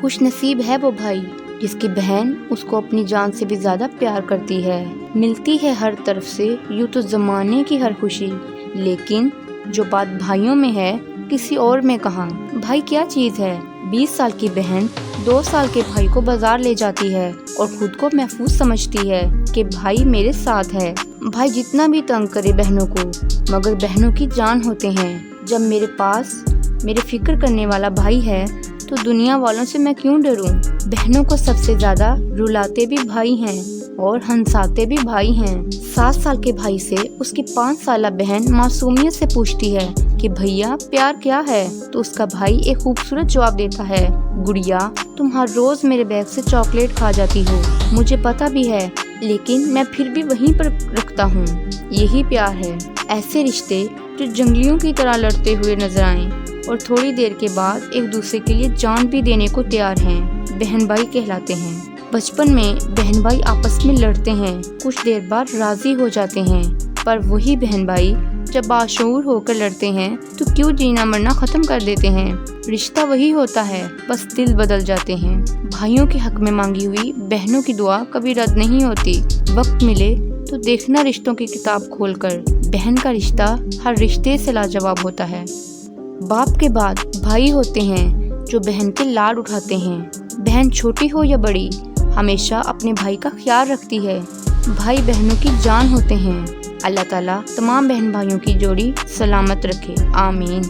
خوش نصیب ہے وہ بھائی جس کی بہن اس کو اپنی جان سے بھی زیادہ پیار کرتی ہے۔ ملتی ہے ہر طرف سے یوں تو زمانے کی ہر خوشی، لیکن جو بات بھائیوں میں ہے کسی اور میں کہاں۔ بھائی کیا چیز ہے؟ 20 سال کی بہن 2 سال کے بھائی کو بازار لے جاتی ہے اور خود کو محفوظ سمجھتی ہے کہ بھائی میرے ساتھ ہے۔ بھائی جتنا بھی تنگ کرے بہنوں کو، مگر بہنوں کی جان ہوتے ہیں۔ جب میرے پاس میرے فکر کرنے والا بھائی ہے تو دنیا والوں سے میں کیوں ڈروں۔ بہنوں کو سب سے زیادہ رلاتے بھی بھائی ہیں اور ہنساتے بھی بھائی ہیں۔ 7 سال کے بھائی سے اس کی 5 سالہ بہن معصومیت سے پوچھتی ہے کہ بھیا پیار کیا ہے، تو اس کا بھائی ایک خوبصورت جواب دیتا ہے، گڑیا تم ہر روز میرے بیگ سے چاکلیٹ کھا جاتی ہو، مجھے پتا بھی ہے لیکن میں پھر بھی وہیں پر رکھتا ہوں۔ یہی پیار ہے۔ ایسے رشتے جو جنگلیوں کی طرح لڑتے ہوئے نظر آئیں اور تھوڑی دیر کے بعد ایک دوسرے کے لیے جان بھی دینے کو تیار ہیں، بہن بھائی کہلاتے ہیں۔ بچپن میں بہن بھائی آپس میں لڑتے ہیں، کچھ دیر بعد راضی ہو جاتے ہیں، پر وہی بہن بھائی جب باشعور ہو کر لڑتے ہیں تو کیوں جینا مرنا ختم کر دیتے ہیں۔ رشتہ وہی ہوتا ہے، بس دل بدل جاتے ہیں۔ بھائیوں کے حق میں مانگی ہوئی بہنوں کی دعا کبھی رد نہیں ہوتی۔ وقت ملے تو دیکھنا رشتوں کی کتاب کھول کر، بہن کا رشتہ ہر رشتے سے لاجواب ہوتا ہے۔ باپ کے بعد بھائی ہوتے ہیں جو بہن کے لاڈ اٹھاتے ہیں۔ بہن چھوٹی ہو یا بڑی، ہمیشہ اپنے بھائی کا خیال رکھتی ہے۔ بھائی بہنوں کی جان ہوتے ہیں۔ اللہ تعالیٰ تمام بہن بھائیوں کی جوڑی سلامت رکھے، آمین۔